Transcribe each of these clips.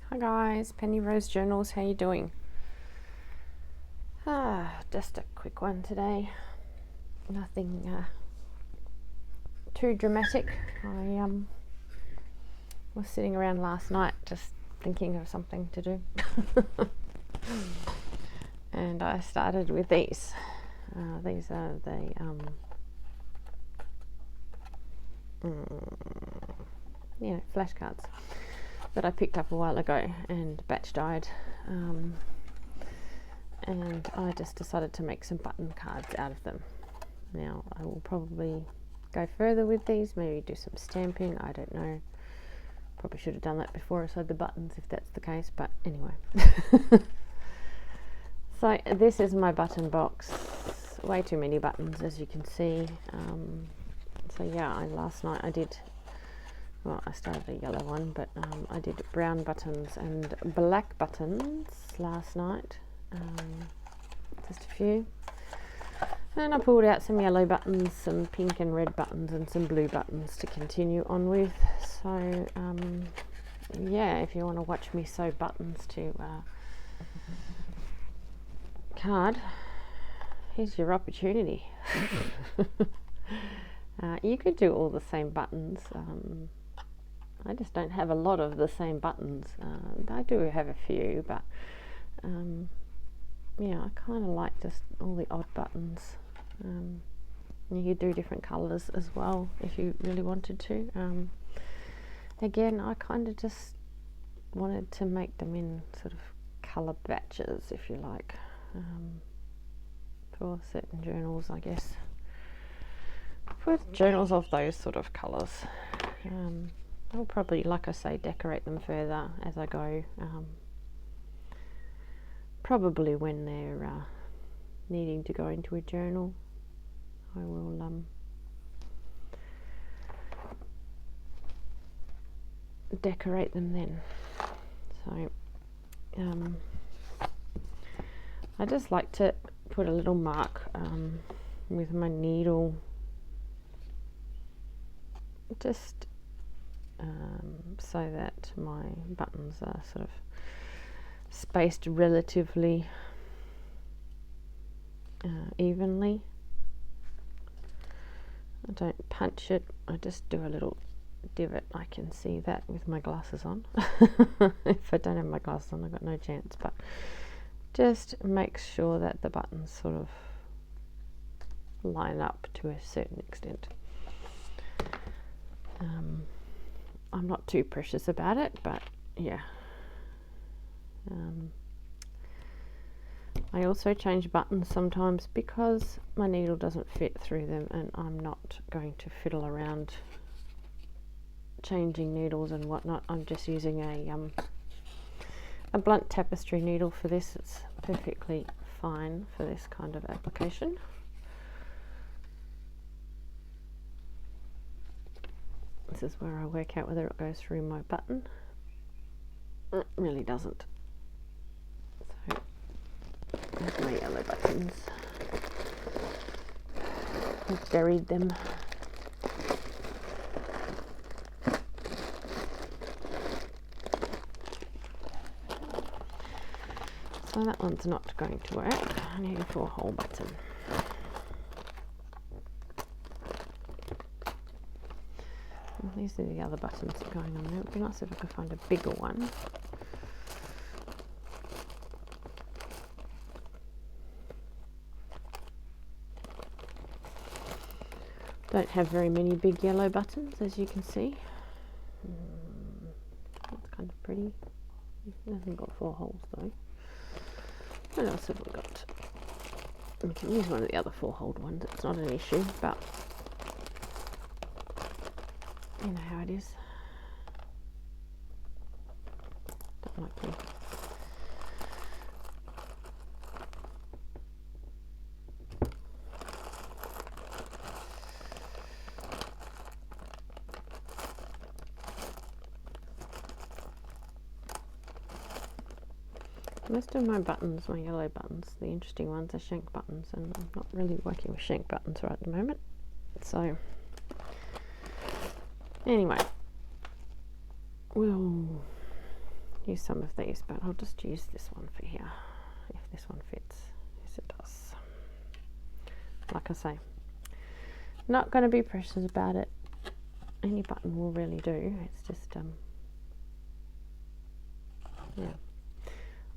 Hi guys, Penny Rose Journals, how you doing? Just a quick one today. Nothing too dramatic. I was sitting around last night just thinking of something to do. And I started with these. These are the flashcards that I picked up a while ago and batch dyed. And I just decided to make some button cards out of them. Now I will probably go further with these, maybe do some stamping, I don't know. Probably should have done that before I sewed the buttons if that's the case, but anyway. So this is my button box. Way too many buttons, as you can see. So yeah, last night I did, well, I started a yellow one, but I did brown buttons and black buttons last night. Just a few. And I pulled out some yellow buttons, some pink and red buttons, and some blue buttons to continue on with. So yeah, if you want to watch me sew buttons to card, here's your opportunity. You could do all the same buttons. I just don't have a lot of the same buttons. I do have a few, but yeah, I kind of like just all the odd buttons. You could do different colours as well if you really wanted to. Again, I kind of just wanted to make them in sort of colour batches, if you like, for certain journals, I guess. For journals of those sort of colours. I'll probably, like I say, decorate them further as I go. Probably when they're needing to go into a journal, I will decorate them then. So I just like to put a little mark with my needle, just so that my buttons are sort of spaced relatively evenly. I don't punch it, I just do a little divot. I can see that with my glasses on. If I don't have my glasses on, I've got no chance, but just make sure that the buttons sort of line up to a certain extent. I'm not too precious about it, but yeah. I also change buttons sometimes because my needle doesn't fit through them, and I'm not going to fiddle around changing needles and whatnot. I'm just using a blunt tapestry needle for this. It's perfectly fine for this kind of application. This is where I work out whether it goes through my button. It really doesn't. So there's my yellow buttons. I've buried them. So that one's not going to work. I need a 4-hole button. And these are the other buttons going on there. It would be nice if I could find a bigger one. Don't have very many big yellow buttons, as you can see. That's kind of pretty. It hasn't got 4 holes though. What else have we got? We can use one of the other 4-holed ones, it's not an issue, but you know how it is. Don't like them. Most of my buttons, my yellow buttons, the interesting ones are shank buttons, and I'm not really working with shank buttons right at the moment. So anyway, we'll use some of these, but I'll just use this one for here if this one fits. Yes, it does. Like I say, not going to be precious about it. Any button will really do. It's just yeah,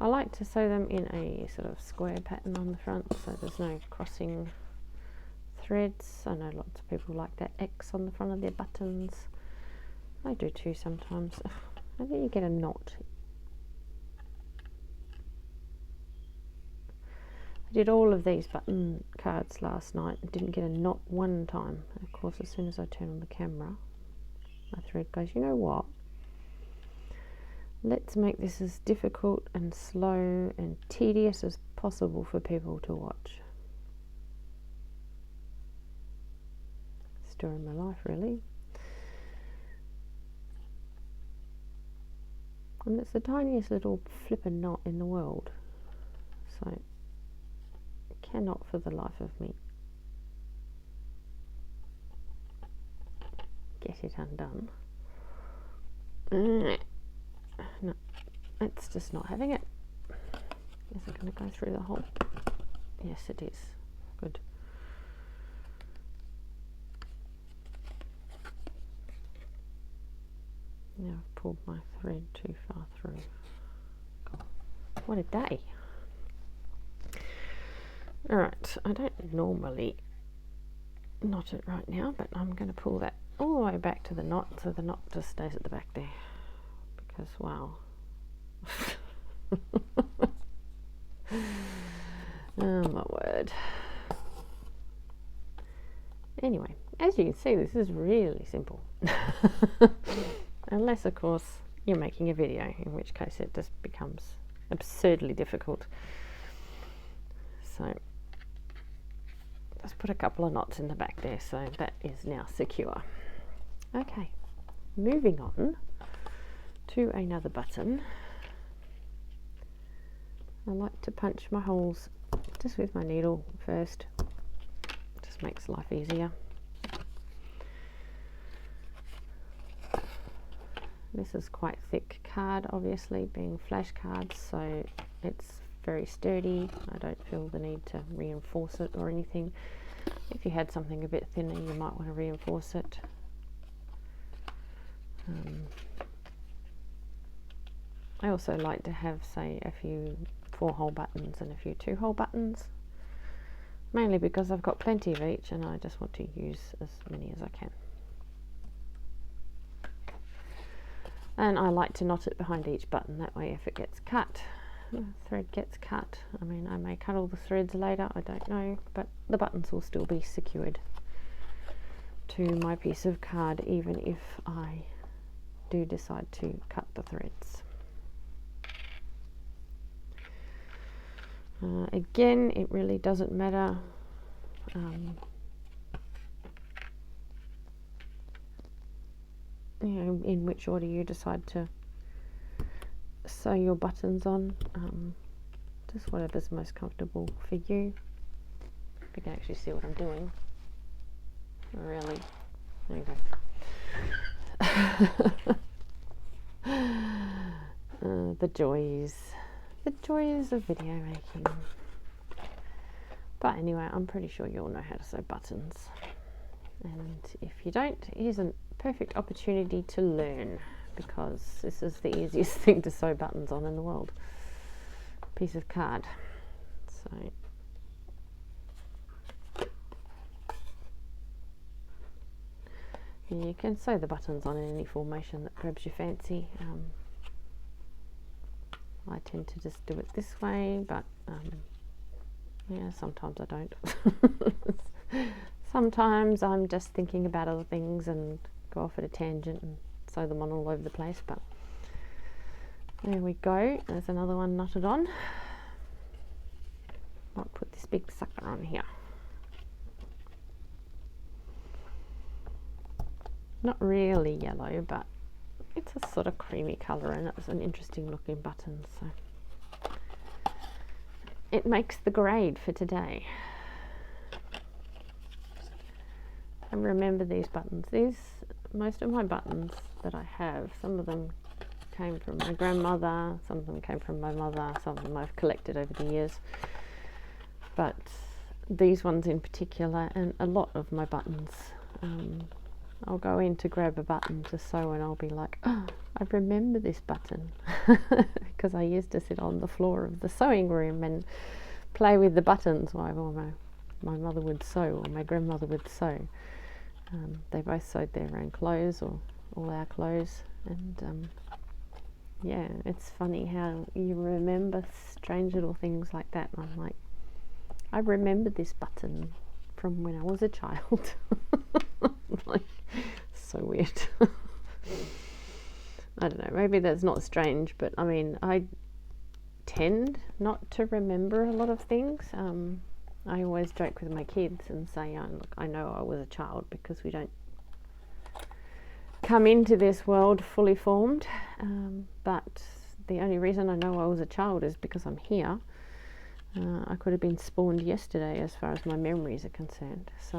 I like to sew them in a sort of square pattern on the front, so there's no crossing threads. I know lots of people like that X on the front of their buttons. I do too sometimes. And then you get a knot. I did all of these button cards last night and didn't get a knot one time. Of course, as soon as I turn on the camera, my thread goes, you know what? Let's make this as difficult and slow and tedious as possible for people to watch. Story of my life, really. And it's the tiniest little flippin' knot in the world. So, cannot for the life of me get it undone. No, it's just not having it. Is it going to go through the hole? Yes, it is. Good. Now I've pulled my thread too far through. God, what a day. Alright, I don't normally knot it right now, but I'm going to pull that all the way back to the knot, so the knot just stays at the back there. Because, wow. Oh my word. Anyway, as you can see, this is really simple. Unless, of course, you're making a video, in which case it just becomes absurdly difficult. So, just put a couple of knots in the back there, so that is now secure. Okay, moving on to another button. I like to punch my holes just with my needle first. Just makes life easier. This is quite thick card, obviously, being flash cards, so it's very sturdy. I don't feel the need to reinforce it or anything. If you had something a bit thinner, you might want to reinforce it. I also like to have, say, a few 4-hole buttons and a few 2-hole buttons, mainly because I've got plenty of each and I just want to use as many as I can. And I like to knot it behind each button, that way if it gets cut, the thread gets cut. I mean, I may cut all the threads later, I don't know, but the buttons will still be secured to my piece of card, even if I do decide to cut the threads. Again, it really doesn't matter you know, in which order you decide to sew your buttons on. Just whatever's most comfortable for you. If you can actually see what I'm doing. Really. There you go. The joys of video making. But anyway, I'm pretty sure you all know how to sew buttons. And if you don't, here's a perfect opportunity to learn, because this is the easiest thing to sew buttons on in the world. Piece of card. So you can sew the buttons on in any formation that grabs your fancy. I tend to just do it this way, but yeah, sometimes I don't. Sometimes I'm just thinking about other things and go off at a tangent and sew them on all over the place, but there we go. There's another one knotted on. I'll put this big sucker on here. Not really yellow, but it's a sort of creamy colour and it's an interesting looking button, so it makes the grade for today. And remember these buttons. Most of my buttons that I have, some of them came from my grandmother, some of them came from my mother, some of them I've collected over the years. But these ones in particular, and a lot of my buttons, I'll go in to grab a button to sew and I'll be like, oh, I remember this button because I used to sit on the floor of the sewing room and play with the buttons while my mother would sew or my grandmother would sew. They both sewed their own clothes or all our clothes, and yeah, it's funny how you remember strange little things like that. And I'm like, I remember this button from when I was a child. Like, so weird. I don't know, maybe that's not strange, but I mean, I tend not to remember a lot of things. I always joke with my kids and say, oh, look, I know I was a child because we don't come into this world fully formed, but the only reason I know I was a child is because I'm here. I could have been spawned yesterday as far as my memories are concerned. So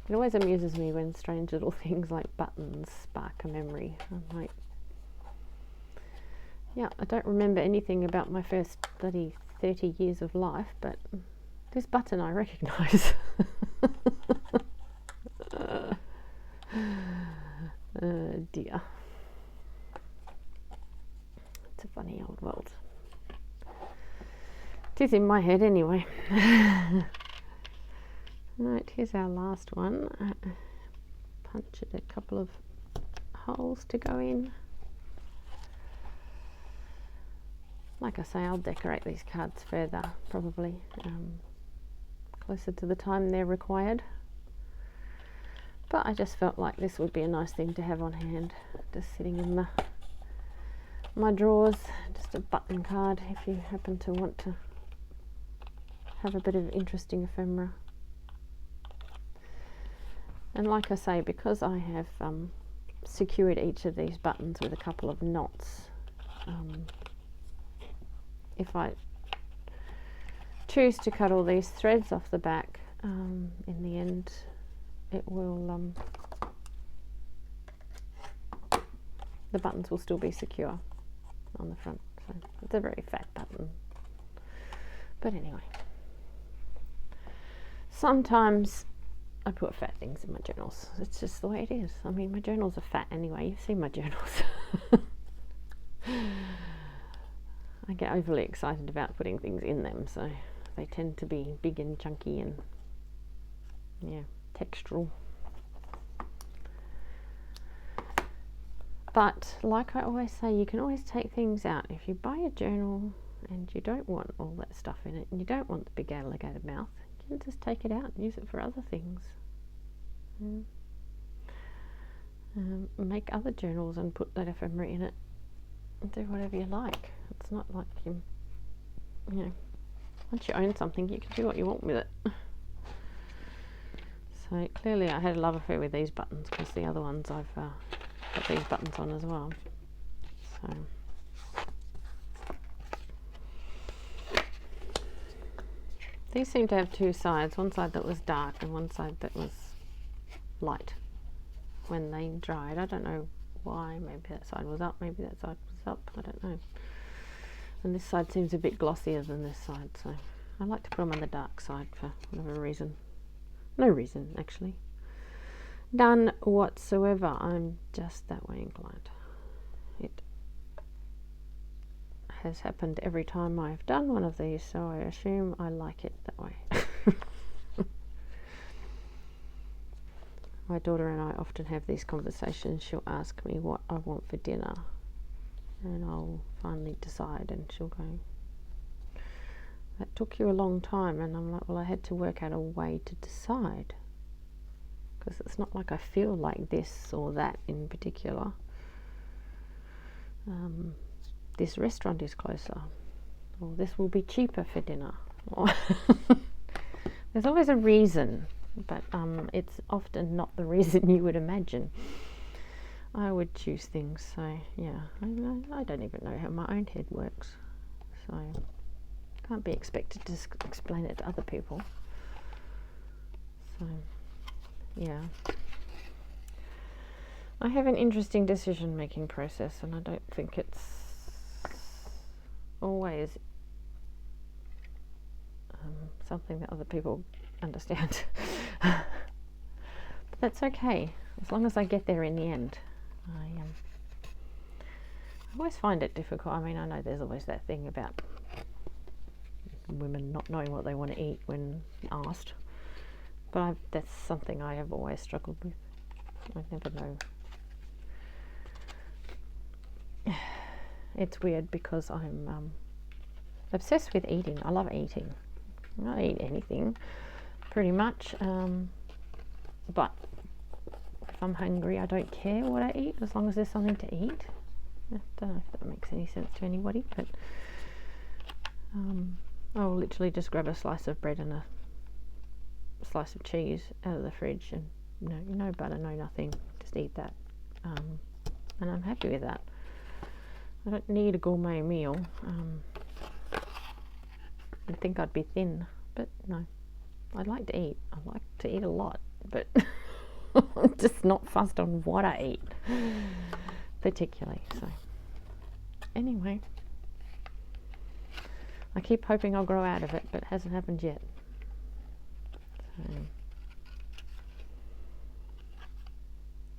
it always amuses me when strange little things like buttons spark a memory. I'm like, yeah, I don't remember anything about my first bloody 30 years of life, but this button I recognise. Dear. It's a funny old world. It is in my head anyway. Right, here's our last one. Punch it a couple of holes to go in. Like I say, I'll decorate these cards further, probably closer to the time they're required. But I just felt like this would be a nice thing to have on hand, just sitting in my drawers. Just a button card if you happen to want to have a bit of interesting ephemera. And like I say, because I have secured each of these buttons with a couple of knots, if I choose to cut all these threads off the back, in the end it will the buttons will still be secure on the front. So it's a very fat button, but anyway, sometimes I put fat things in my journals. It's just the way it is. I mean, my journals are fat anyway. You've seen my journals. I get overly excited about putting things in them, so they tend to be big and chunky and, yeah, textural. But like I always say, you can always take things out. If you buy a journal and you don't want all that stuff in it and you don't want the big alligator mouth, you can just take it out and use it for other things. Make other journals and put that ephemera in it and do whatever you like. It's not like you know, once you own something, you can do what you want with it. So clearly I had a love affair with these buttons because the other ones I've got these buttons on as well. So these seem to have two sides, one side that was dark and one side that was light when they dried. I don't know why. Maybe that side was up, maybe that side was up, I don't know. And this side seems a bit glossier than this side, so I like to put them on the dark side for whatever reason. No reason, actually. None whatsoever. I'm just that way inclined. It has happened every time I've done one of these, so I assume I like it that way. My daughter and I often have these conversations. She'll ask me what I want for dinner, and I'll finally decide, and she'll go, that took you a long time. And I'm like, well, I had to work out a way to decide, because it's not like I feel like this or that in particular. This restaurant is closer, or this will be cheaper for dinner, or there's always a reason, but it's often not the reason you would imagine I would choose things. So yeah, I don't even know how my own head works, so can't be expected to explain it to other people. So yeah, I have an interesting decision making process, and I don't think it's always something that other people understand. But that's okay, as long as I get there in the end. I always find it difficult. I mean, I know there's always that thing about women not knowing what they want to eat when asked, but that's something I have always struggled with. I never know. It's weird because I'm obsessed with eating. I love eating. I eat anything pretty much, but if I'm hungry I don't care what I eat as long as there's something to eat. I don't know if that makes any sense to anybody, but I'll literally just grab a slice of bread and a slice of cheese out of the fridge, and no butter, no nothing, just eat that, and I'm happy with that. I don't need a gourmet meal. I'd think I'd be thin, but no, I like to eat. I like to eat a lot, but I'm just not fussed on what I eat particularly. So anyway, I keep hoping I'll grow out of it, but it hasn't happened yet. So,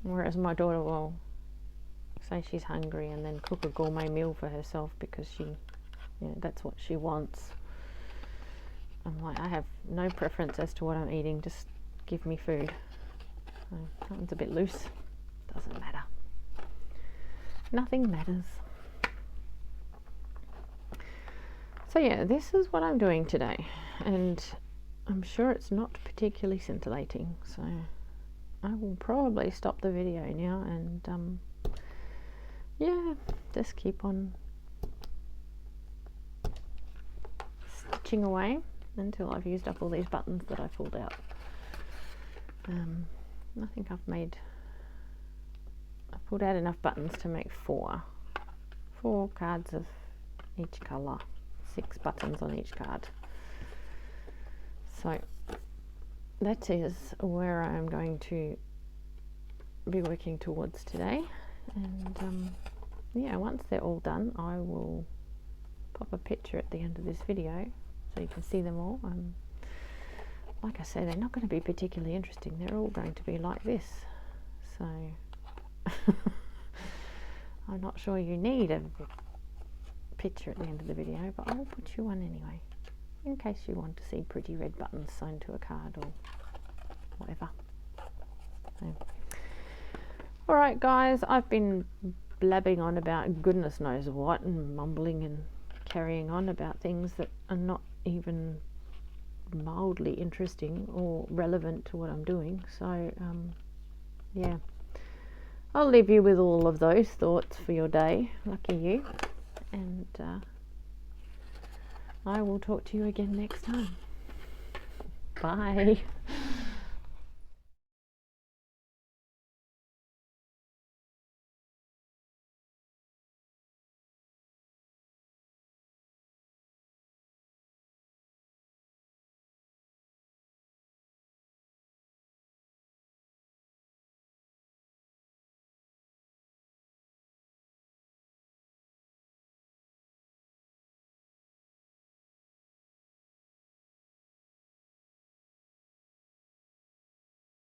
whereas my daughter will say she's hungry and then cook a gourmet meal for herself because that's what she wants. I'm like, I have no preference as to what I'm eating, just give me food. So that one's a bit loose. Doesn't matter. Nothing matters. So yeah, this is what I'm doing today, and I'm sure it's not particularly scintillating, so I will probably stop the video now and yeah, just keep on stitching away until I've used up all these buttons that I pulled out. I think I've pulled out enough buttons to make four cards of each colour, 6 buttons on each card. So that is where I'm going to be working towards today, and yeah, once they're all done I will pop a picture at the end of this video so you can see them all. Like I say, they're not going to be particularly interesting, they're all going to be like this, so I'm not sure you need a picture at the end of the video, but I'll put you one anyway in case you want to see pretty red buttons sewn to a card or whatever. So, alright guys, I've been blabbing on about goodness knows what and mumbling and carrying on about things that are not even mildly interesting or relevant to what I'm doing, so yeah, I'll leave you with all of those thoughts for your day. Lucky you, and I will talk to you again next time. Bye.